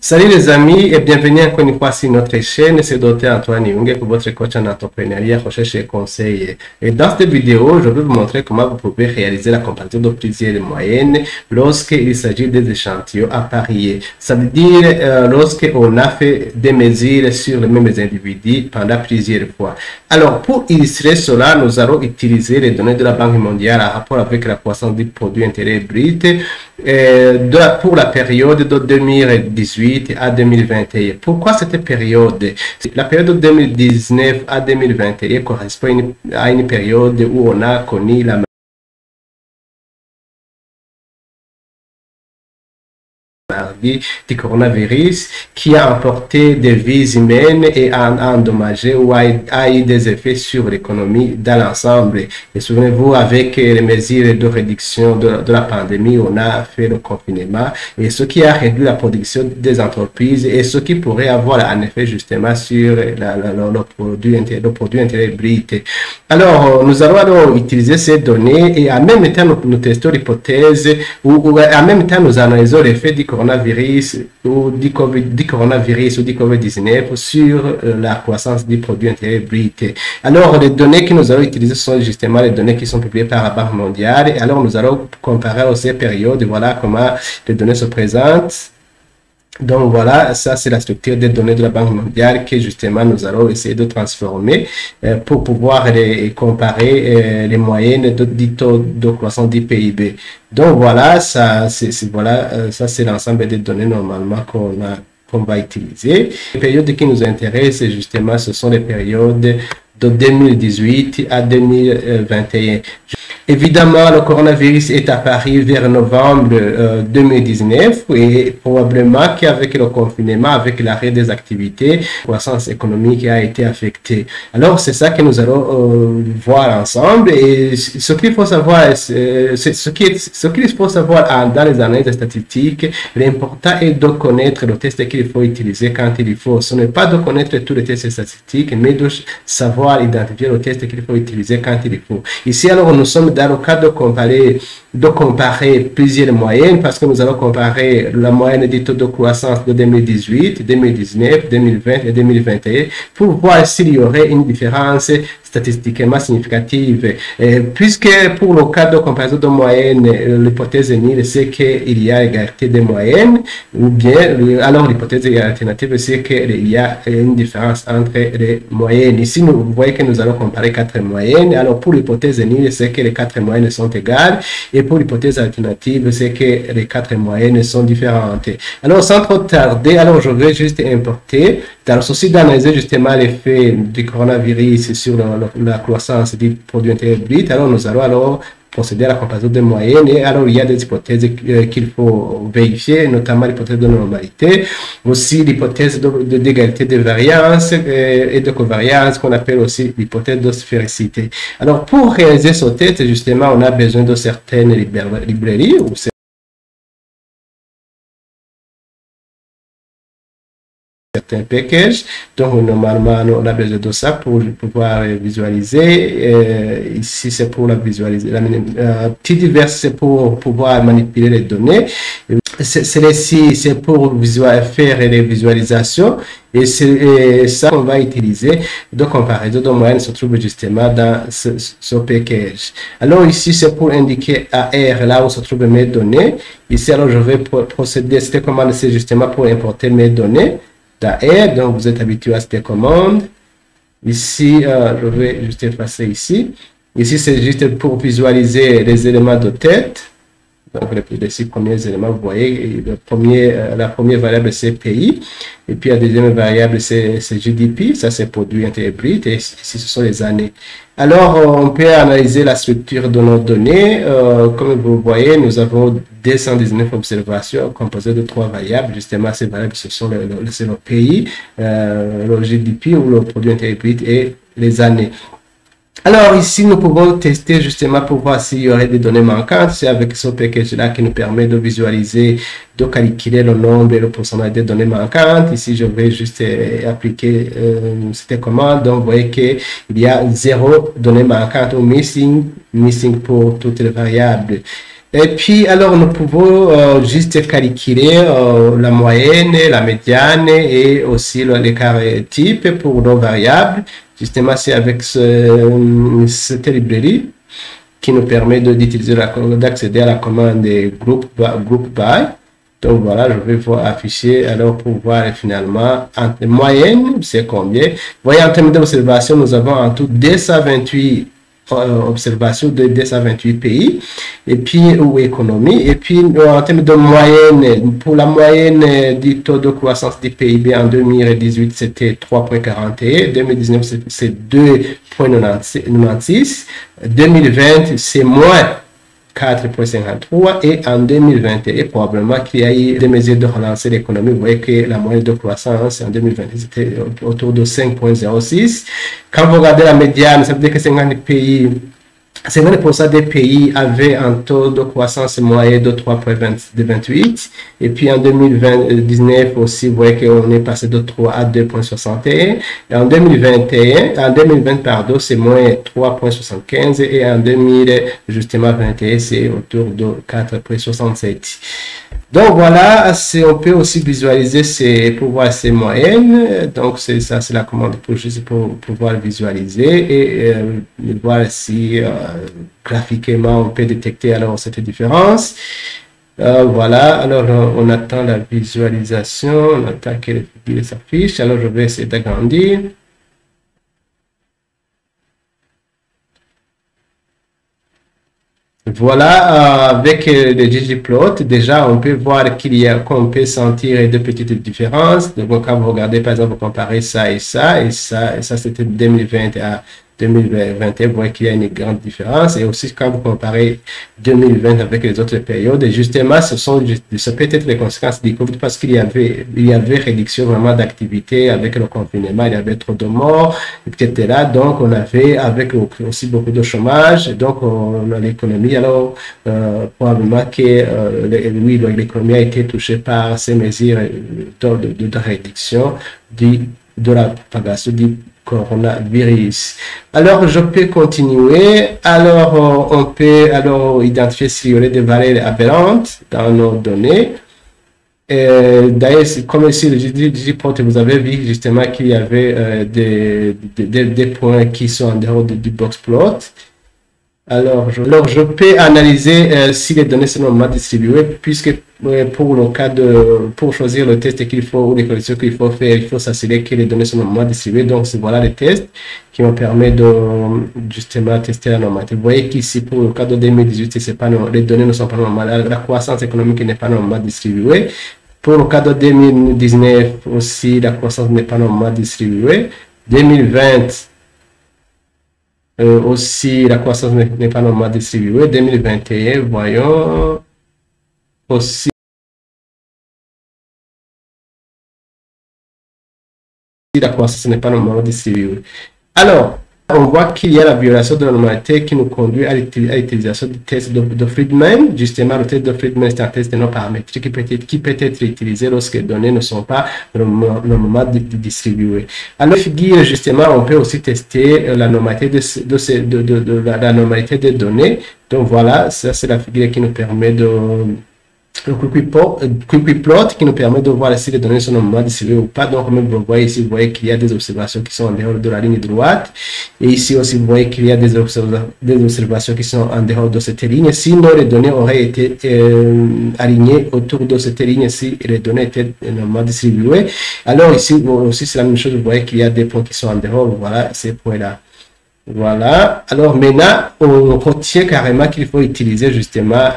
Salut les amis et bienvenue encore une fois sur notre chaîne. C'est Dr Antoine Younge pour votre coach en entrepreneuriat, recherche et conseil. Et dans cette vidéo, je vais vous montrer comment vous pouvez réaliser la comparaison de plusieurs moyennes lorsqu'il s'agit des échantillons à parier. Ça veut dire lorsqu'on a fait des mesures sur les mêmes individus pendant plusieurs fois. Alors pour illustrer cela, nous allons utiliser les données de la Banque mondiale en rapport avec la croissance du produit intérieur brut pour la période de 2018 à 2021. Pourquoi cette période? La période de 2019 à 2021 correspond à une période où on a connu la du coronavirus qui a emporté des vies humaines et a endommagé ou a eu des effets sur l'économie dans l'ensemble. Et souvenez-vous, avec les mesures de réduction de la pandémie, on a fait le confinement et ce qui a réduit la production des entreprises et ce qui pourrait avoir un effet justement sur le produit intérieur brut. Alors, nous allons alors utiliser ces données et en même temps, nous testons l'hypothèse ou en même temps, nous analysons l'effet du coronavirus ou du COVID-19 sur la croissance du produit intérieur brut. Alors, les données que nous allons utiliser sont justement les données qui sont publiées par la Banque mondiale. Et alors, nous allons comparer aux ces périodes. Voilà comment les données se présentent. Donc voilà, ça c'est la structure des données de la Banque mondiale que justement nous allons essayer de transformer pour pouvoir comparer les moyennes du taux de croissance du PIB. Donc voilà, ça c'est l'ensemble des données normalement qu'on va utiliser. Les périodes qui nous intéressent justement, ce sont les périodes de 2018 à 2021. Évidemment, le coronavirus est apparu vers novembre 2019 et probablement qu'avec le confinement, avec l'arrêt des activités, la croissance économique a été affectée. Alors, c'est ça que nous allons voir ensemble. Et ce qu'il faut savoir, ce qu'il faut savoir dans les analyses statistiques, l'important est de connaître le test qu'il faut utiliser quand il faut. Ce n'est pas de connaître tous les tests statistiques, mais de savoir identifier le test qu'il faut utiliser quand il faut. Ici, alors, nous sommes dans le cas de comparer plusieurs moyennes parce que nous allons comparer la moyenne du taux de croissance de 2018, 2019, 2020 et 2021 pour voir s'il y aurait une différence statistiquement significative. Puisque pour le cas de comparaison de moyenne, l'hypothèse nulle, c'est qu'il y a égalité des moyennes, ou bien, alors l'hypothèse alternative, c'est qu'il y a une différence entre les moyennes. Ici, vous voyez que nous allons comparer 4 moyennes. Alors, pour l'hypothèse nulle, c'est que les 4 moyennes sont égales, et pour l'hypothèse alternative, c'est que les 4 moyennes sont différentes. Alors, sans trop tarder, alors je vais juste importer, dans le souci d'analyser justement l'effet du coronavirus sur la croissance du produit intérieur brut, alors nous allons alors procéder à la comparaison des moyennes. Et alors il y a des hypothèses qu'il faut vérifier, notamment l'hypothèse de normalité, aussi l'hypothèse d'égalité de variance et de covariance qu'on appelle aussi l'hypothèse de sphérécité. Alors pour réaliser ce test, justement, on a besoin de certaines librairies ou certains packages. Donc normalement on a besoin de ça pour pouvoir visualiser. Ici c'est pour la visualiser. Petit divers c'est pour pouvoir manipuler les données. Celle-ci c'est pour faire les visualisations et c'est ça qu'on va utiliser. Donc comparaison de moyenne se trouve justement dans ce package. Alors ici c'est pour indiquer AR là où se trouvent mes données. Ici alors je vais procéder, c'était commande, c'est justement pour importer mes données. Donc vous êtes habitué à cette commande. Ici, je vais juste effacer ici. Ici, c'est juste pour visualiser les éléments de tête. Donc les 6 premiers éléments, vous voyez, la première variable c'est pays, et puis la deuxième variable c'est GDP, ça c'est produit intérieur brut, et ici ce sont les années. Alors on peut analyser la structure de nos données. Comme vous voyez, nous avons 219 observations composées de 3 variables. Justement, ces variables ce sont le pays, le GDP ou le produit intérieur brut et les années. Alors ici, nous pouvons tester justement pour voir s'il y aurait des données manquantes. C'est avec ce package-là qui nous permet de visualiser, de calculer le nombre et le pourcentage des données manquantes. Ici, je vais juste appliquer cette commande. Donc, vous voyez qu'il y a 0 données manquantes ou missing pour toutes les variables. Et puis, alors, nous pouvons juste calculer la moyenne, la médiane et aussi l'écart type pour nos variables. Justement, c'est avec cette librairie qui nous permet d'utiliser d'accéder à la commande des group by. Donc voilà, je vais vous afficher alors pour voir finalement en moyenne, c'est combien. Vous voyez, en termes d'observation, nous avons en tout 228 observations de 228 pays et puis ou économie, et puis en termes de moyenne, pour la moyenne du taux de croissance du PIB en 2018 c'était 3,41, 2019 c'est 2,96, 2020 c'est moins 4,53 et en 2021, probablement qu'il y a eu des mesures de relancer l'économie. Vous voyez que la moyenne de croissance en 2020 c'était autour de 5,06. Quand vous regardez la médiane, ça veut dire que 50% des pays avaient un taux de croissance moyen de 3,28 et puis en 2019 aussi, vous voyez qu'on est passé de 3 à 2,61 et en 2020, pardon, c'est moins 3,75 et en 2021, c'est autour de 4,67. Donc voilà, on peut aussi visualiser pour voir ces moyennes. Donc c'est ça, c'est la commande pour juste pour pouvoir visualiser et voir si graphiquement on peut détecter alors cette différence. Voilà, alors on attend la visualisation, on attend que les figures s'affichent. Alors je vais essayer d'agrandir. Voilà, avec le ggplot, déjà on peut voir qu'on peut sentir de petites différences. Donc quand vous regardez par exemple, vous comparez ça et ça, et ça c'était 2020 à 2021, vous voyez qu'il y a une grande différence. Et aussi quand vous comparez 2020 avec les autres périodes, justement ça peut être les conséquences du Covid parce qu'il y avait réduction vraiment d'activité avec le confinement, il y avait trop de morts, etc. Donc on avait avec aussi beaucoup de chômage, donc l'économie, alors probablement que l'économie a été touchée par ces mesures de réduction de la propagation du coronavirus. Alors, je peux continuer. Alors, on peut identifier s'il y aurait des valeurs aberrantes dans nos données. D'ailleurs, comme ici, le ggplot, vous avez vu justement qu'il y avait des points qui sont en dehors du boxplot. Alors, je peux analyser si les données sont normalement distribuées, puisque pour le cas pour choisir le test qu'il faut ou les corrections qu'il faut faire, il faut s'assurer que les données sont normalement distribuées. Donc, voilà les tests qui me permettent de justement tester la normalité. Vous voyez qu'ici, pour le cas de 2018, les données ne sont pas normales. La croissance économique n'est pas normalement distribuée. Pour le cas de 2019 aussi, la croissance n'est pas normalement distribuée. 2020, aussi, la croissance n'est pas normalement distribuée. 2021, voyons, aussi, la croissance n'est pas normalement distribuée. Alors, on voit qu'il y a la violation de la normalité qui nous conduit à l'utilisation du test de Friedman. Justement, le test de Friedman, c'est un test non paramétrique qui peut être utilisé lorsque les données ne sont pas normalement distribuées. Alors, figure, justement, on peut aussi tester la normalité la normalité des données. Donc voilà, ça c'est la figure qui nous permet de le quickplot qui nous permet de voir si les données sont normalement distribuées ou pas. Donc, comme vous voyez ici, vous voyez qu'il y a des observations qui sont en dehors de la ligne droite. Et ici aussi, vous voyez qu'il y a des observations qui sont en dehors de cette ligne. Sinon, les données auraient été alignées autour de cette ligne si les données étaient normalement distribuées. Alors ici, aussi, c'est la même chose. Vous voyez qu'il y a des points qui sont en dehors. Voilà, ces points-là. Voilà. Alors maintenant, on retient carrément qu'il faut utiliser justement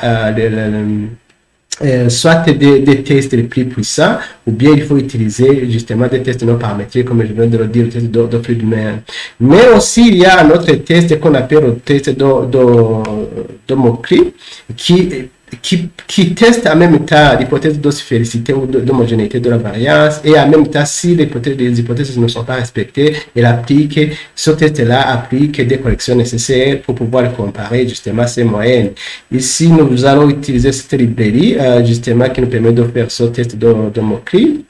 soit des tests les plus puissants, ou bien il faut utiliser justement des tests non paramétriques, comme je viens de le dire, le test de Friedman. Mais aussi, il y a un autre test qu'on appelle le test de Mokri, qui teste en même temps l'hypothèse d'osphéricité ou d'homogénéité de la variance, et en même temps, si les hypothèses ne sont pas respectées, ce test-là applique des corrections nécessaires pour pouvoir comparer justement ces moyennes. Ici, nous allons utiliser cette librairie justement qui nous permet de faire ce test de Mokri,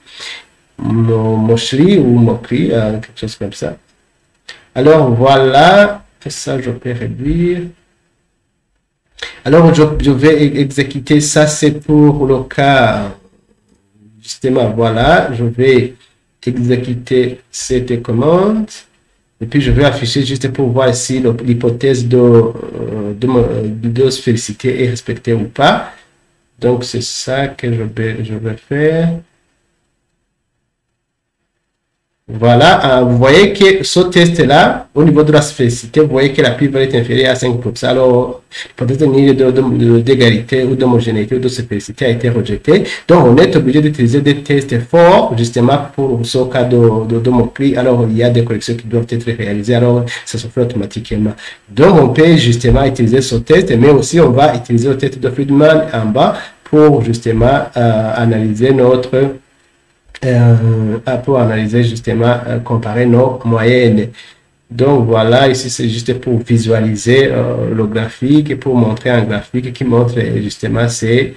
Moshri ou Mokri, quelque chose comme ça. Alors voilà, ça je peux réduire. Alors, je vais exécuter ça, c'est pour le cas, justement, voilà, je vais exécuter cette commande. Et puis, je vais afficher juste pour voir si l'hypothèse de se féliciter est respectée ou pas. Donc, c'est ça que je vais faire. Voilà, vous voyez que ce test-là, au niveau de la spécificité, vous voyez que la plus-value est inférieure à 5%. Alors, peut-être une idée d'égalité ou d'homogénéité ou de spécificité a été rejetée. Donc, on est obligé d'utiliser des tests forts, justement, pour ce cas de mots-clés. Alors, il y a des corrections qui doivent être réalisées. Alors, ça se fait automatiquement. Donc, on peut justement utiliser ce test, mais aussi, on va utiliser le test de Friedman en bas pour justement analyser notre pour analyser justement, comparer nos moyennes. Donc voilà, ici c'est juste pour visualiser le graphique et pour montrer un graphique qui montre justement c'est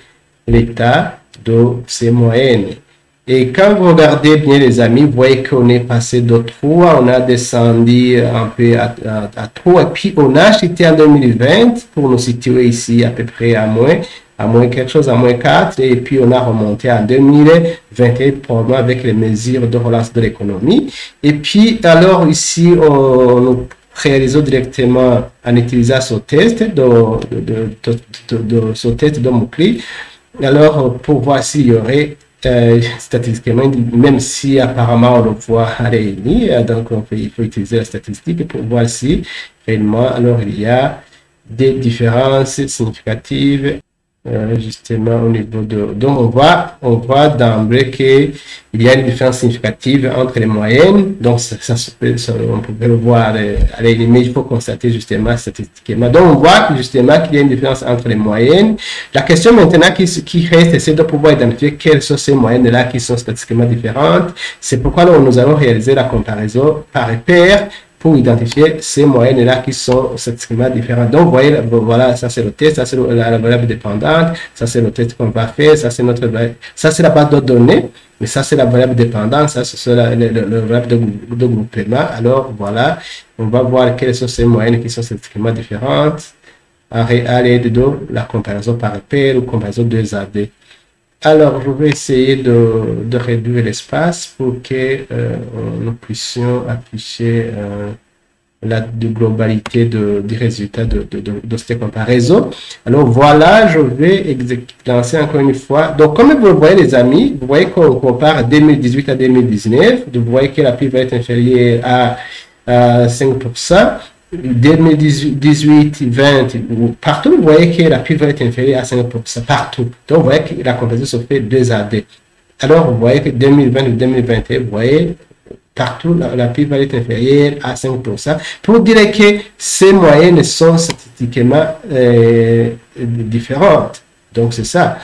l'état de ces moyennes. Et quand vous regardez bien les amis, vous voyez qu'on est passé de 3, on a descendu un peu à 3, et puis on a acheté en 2020 pour nous situer ici à peu près à moins quelque chose, à moins 4, et puis on a remonté en 2021, probablement avec les mesures de relance de l'économie. Et puis, alors ici, on réalise directement en utilisant ce test ce test de mots-clés. Alors, pour voir s'il y aurait statistiquement, même si apparemment on le voit réuni, donc il faut utiliser la statistique pour voir si réellement, alors il y a des différences significatives justement au niveau de... Donc, on voit d'emblée qu'il y a une différence significative entre les moyennes. Donc, on peut le voir à l'ennemi, mais il faut constater justement statistiquement. Donc, on voit justement qu'il y a une différence entre les moyennes. La question maintenant qui reste, c'est de pouvoir identifier quelles sont ces moyennes-là qui sont statistiquement différentes. C'est pourquoi nous allons réaliser la comparaison par paire pour identifier ces moyennes-là qui sont statistiquement différentes. Donc, vous voyez, voilà, ça c'est le test, ça c'est la variable dépendante, ça c'est le test qu'on va faire, ça c'est la base de données, mais ça c'est la variable dépendante, ça c'est le variable de groupement. Alors, voilà, on va voir quelles sont ces moyennes qui sont statistiquement différentes à l'aide de la comparaison par paire ou comparaison 2AD. Alors, je vais essayer de réduire l'espace pour que nous puissions afficher la globalité des résultats de cette comparaison. Alors, voilà, je vais lancer encore une fois. Donc, comme vous le voyez, les amis, vous voyez qu'on compare 2018 à 2019. Vous voyez que la PIB va être inférieure à 5%. 2018, 20, partout, vous voyez que la PIB va être inférieure à 5%, partout. Donc, vous voyez que la comparaison se fait 2AD. Alors, vous voyez que 2020 ou 2021, vous voyez, partout, la PIB va être inférieure à 5%. Pour dire que ces moyennes sont statistiquement différentes. Donc, c'est ça.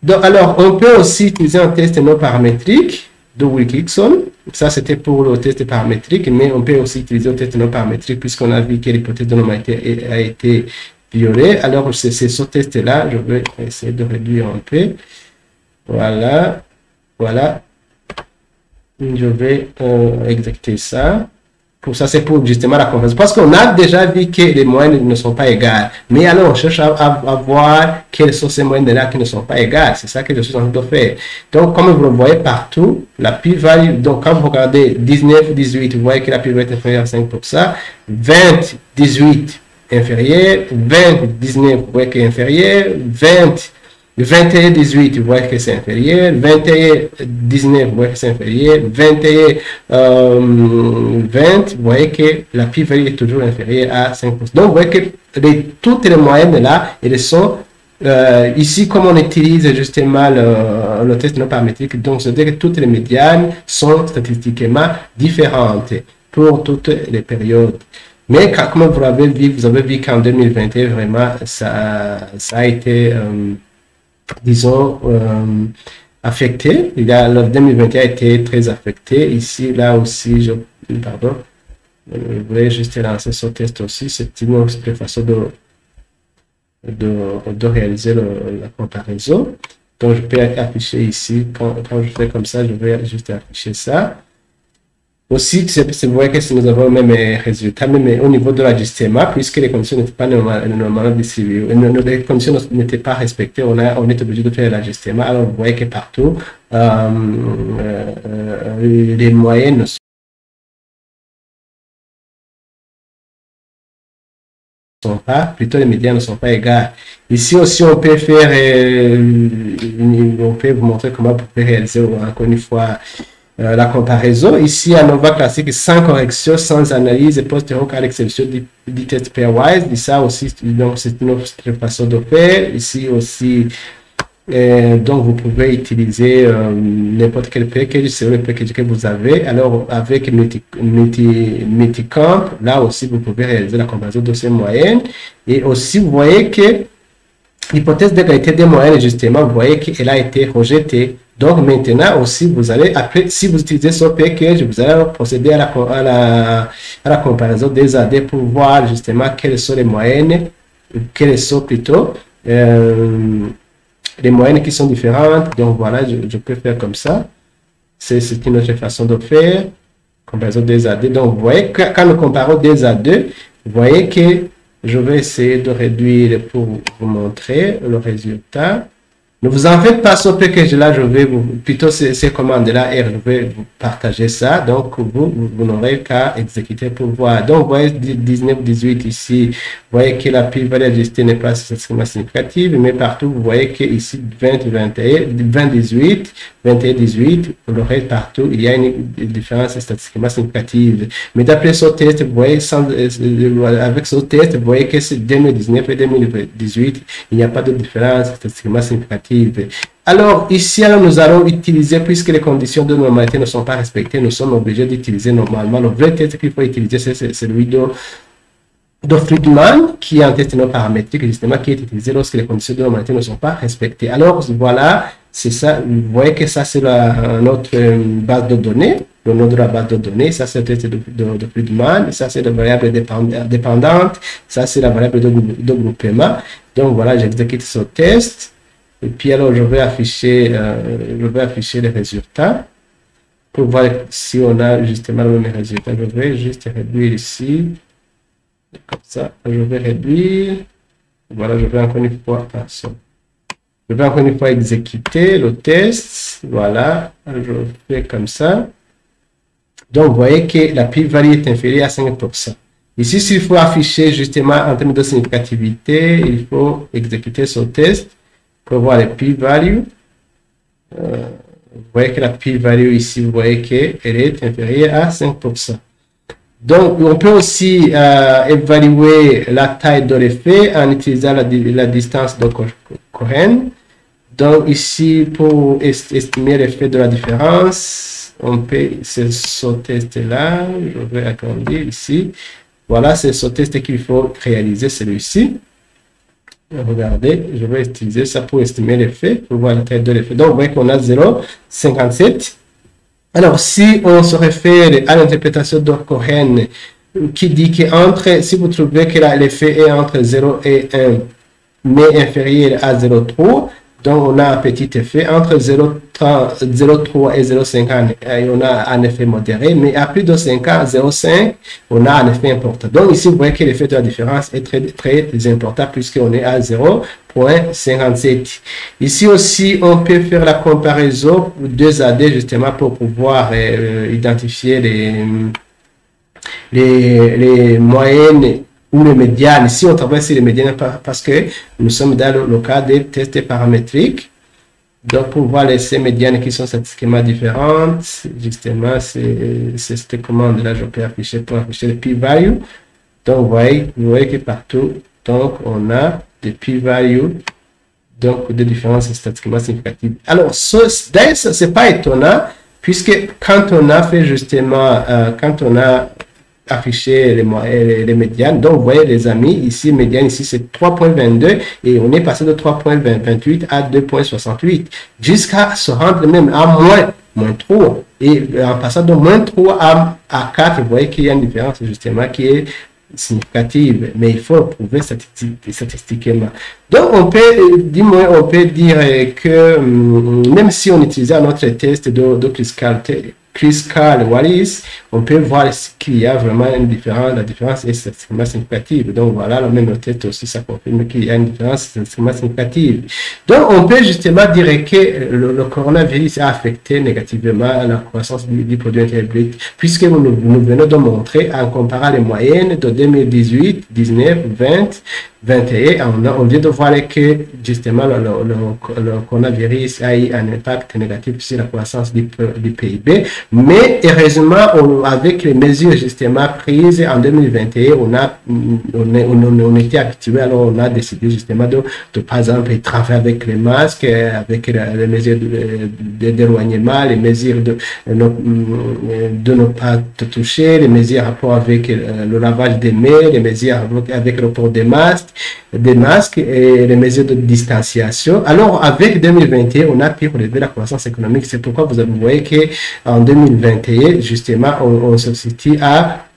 Donc, alors, on peut aussi utiliser un test non paramétrique de Wilkinson. Ça, c'était pour le test paramétrique, mais on peut aussi utiliser le test non paramétrique puisqu'on a vu que l'hypothèse de normalité a été violée. Alors, c'est ce test-là. Je vais essayer de réduire un peu. Voilà. Voilà. Je vais exécuter ça. Pour ça, c'est pour justement la comparaison. Parce qu'on a déjà vu que les moyennes ne sont pas égales. Mais alors, on cherche à voir quelles sont ces moyennes-là qui ne sont pas égales. C'est ça que je suis en train de faire. Donc, comme vous le voyez partout, la plus-value, donc quand vous regardez 19, 18, vous voyez que la plus-value est inférieure à 5%. 20, 18, inférieur. 20, 19, vous voyez qu'elle est inférieure. 20, 21, 18, vous voyez que c'est inférieur. 21, 19, vous voyez que c'est inférieur. 21, 20, vous voyez que la plus-value est toujours inférieure à 5%. Donc, vous voyez que toutes les moyennes là, elles sont ici, comme on utilise justement le test non paramétrique, donc c'est-à-dire que toutes les médianes sont statistiquement différentes pour toutes les périodes. Mais comme vous avez vu qu'en 2021, vraiment, ça a été... disons, affecté. Le 2021 a été très affecté. Ici, là aussi, pardon, je voulais juste lancer ce test aussi. C'est une autre façon de réaliser la comparaison. Donc, je peux afficher ici. Quand je fais comme ça, je vais juste afficher ça. Aussi, vous voyez que si nous avons le même résultat, même au niveau de l'ajustement, puisque les conditions n'étaient pas normalement distribuées, les conditions n'étaient pas respectées, on est obligé de faire l'ajustement. Alors, vous voyez que partout, les moyennes ne sont pas, plutôt les médianes ne sont pas égales. Ici aussi, on peut faire, on peut vous montrer comment vous pouvez réaliser encore une fois la comparaison. Ici, à Nova classique, sans correction, sans analyse, postérieure à l'exception du test pairwise. Et ça aussi, donc, c'est une autre façon de faire. Ici aussi, donc, vous pouvez utiliser n'importe quel package, c'est le package que vous avez. Alors, avec Multicamp, là aussi, vous pouvez réaliser la comparaison de ces moyennes. Et aussi, vous voyez que l'hypothèse d'égalité des moyennes, justement, vous voyez qu'elle a été rejetée. Donc, maintenant aussi, vous allez, après, si vous utilisez ce package, vous allez procéder à la comparaison des AD pour voir, justement, quelles sont les moyennes, quelles sont plutôt les moyennes qui sont différentes. Donc, voilà, je peux faire comme ça. C'est une autre façon de faire. Comparaison des AD. Donc, vous voyez que quand nous comparons des A2, vous voyez que je vais essayer de réduire pour vous montrer le résultat. Ne vous en faites pas ce package-là, je vais vous, plutôt ces commandes-là, et je vais vous partager ça. Donc, vous n'aurez qu'à exécuter pour voir. Donc, vous voyez 19, 18 ici, vous voyez que la plus-value ajustée n'est pas extrêmement significative, mais partout, vous voyez que ici, 20, 21, 20, 18, 21, 18, vous l'aurez partout, il y a une différence statistiquement significative. Mais d'après ce test, vous voyez, avec ce test, vous voyez que c'est 2019 et 2018, il n'y a pas de différence statistiquement significative. Alors, ici, alors, nous allons utiliser, puisque les conditions de normalité ne sont pas respectées, nous sommes obligés d'utiliser normalement. Le vrai test qu'il faut utiliser, c'est celui de Friedman, qui est un test non paramétrique, justement, qui est utilisé lorsque les conditions de normalité ne sont pas respectées. Alors, voilà, c'est ça. Vous voyez que ça, c'est notre base de données, le nom de la base de données. Ça, c'est le test de Friedman. Ça, c'est la variable dépendante. Ça, c'est la variable de groupement. Donc, voilà, j'exécute ce test. Et puis, alors, je vais afficher les résultats pour voir si on a justement le même résultat. Je vais juste réduire ici. Comme ça, je vais réduire. Voilà, je vais encore une fois, attention. Je vais encore une fois exécuter le test. Voilà, je fais comme ça. Donc, vous voyez que la plus-value est inférieure à 5%. Ici, s'il faut afficher justement en termes de significativité, il faut exécuter ce test pour voir les p-values. Vous voyez que la p-value ici, vous voyez qu'elle est inférieure à 5%. Donc, on peut aussi évaluer la taille de l'effet en utilisant la distance de Cohen. Donc, ici, pour estimer l'effet de la différence, on peut, c'est ce test-là, je vais agrandir ici. Voilà, c'est ce test qu'il faut réaliser, celui-ci. Regardez, je vais utiliser ça pour estimer l'effet, pour voir la taille de l'effet. Donc, vous voyez qu'on a 0,57. Alors, si on se réfère à l'interprétation de Cohen, qui dit que si vous trouvez que l'effet est entre 0 et 1, mais inférieur à 0,3, donc on a un petit effet. Entre 0,3 et 0,5, on a un effet modéré, mais à plus de 5 ans, 0,5, on a un effet important. Donc ici, vous voyez que l'effet de la différence est très, très important puisqu'on est à 0,57. Ici aussi, on peut faire la comparaison deux AD justement pour pouvoir identifier les moyennes ou les médianes. Ici, on travaille sur les médianes parce que nous sommes dans le cas des tests paramétriques. Donc, pour voir ces médianes qui sont statistiquement différentes, justement, c'est cette commande-là, je peux afficher pour afficher les p-values. Donc, vous voyez que partout, donc, on a des p-values, donc, des différences statistiquement significatives. Alors, d'ailleurs, ce n'est pas étonnant, puisque quand on a fait justement, quand on a afficher les médianes. Donc, vous voyez, les amis, ici, médiane, ici, c'est 3,22 et on est passé de 3,28 à 2,68 jusqu'à se rendre même à moins 3. Et en passant de moins 3 à 4, vous voyez qu'il y a une différence, justement, qui est significative, mais il faut prouver statistiquement. Donc, on peut dire que même si on utilisait notre test de Criscal Chris Carl Wallis, on peut voir qu'il y a vraiment une différence. La différence est extrêmement significative. Donc voilà, la même tête aussi, ça confirme qu'il y a une différence extrêmement significative. Donc on peut justement dire que le coronavirus a affecté négativement la croissance du produit intérieur brut, puisque nous venons de montrer, en comparant les moyennes de 2018, 19, 20, 21, on vient de voir que justement le coronavirus a eu un impact négatif sur la croissance du PIB, mais heureusement, avec les mesures justement prises en 2021, on était habitué, alors on a décidé justement de par exemple travailler avec les masques, avec les mesures d'éloignement, les mesures de ne pas te toucher, les mesures en rapport avec le lavage des mains, les mesures avec le port des masques et les mesures de distanciation. Alors, avec 2021, on a pu relever la croissance économique. C'est pourquoi vous voyez qu'en 2021, justement, on se situe à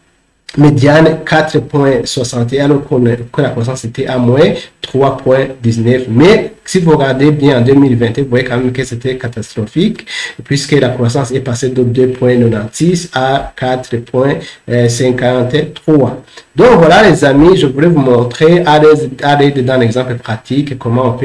médiane 4,61 alors que la croissance était à moins 3,19. Mais si vous regardez bien en 2020, vous voyez quand même que c'était catastrophique puisque la croissance est passée de 2,96 à 4,53. Donc voilà les amis, je voulais vous montrer à l'aide d'un exemple pratique comment on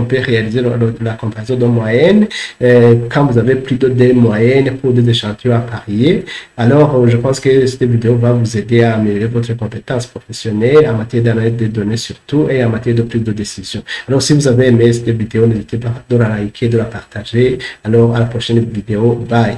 peut réaliser la comparaison de moyenne quand vous avez plus de deux moyennes pour des échantillons à parier. Alors je pense que cette vidéo va vous aider à améliorer votre compétence professionnelle en matière d'analyse de données surtout et en matière de prise de décision. Alors si vous avez aimé cette vidéo, n'hésitez pas de la liker, de la partager. Alors à la prochaine vidéo, bye.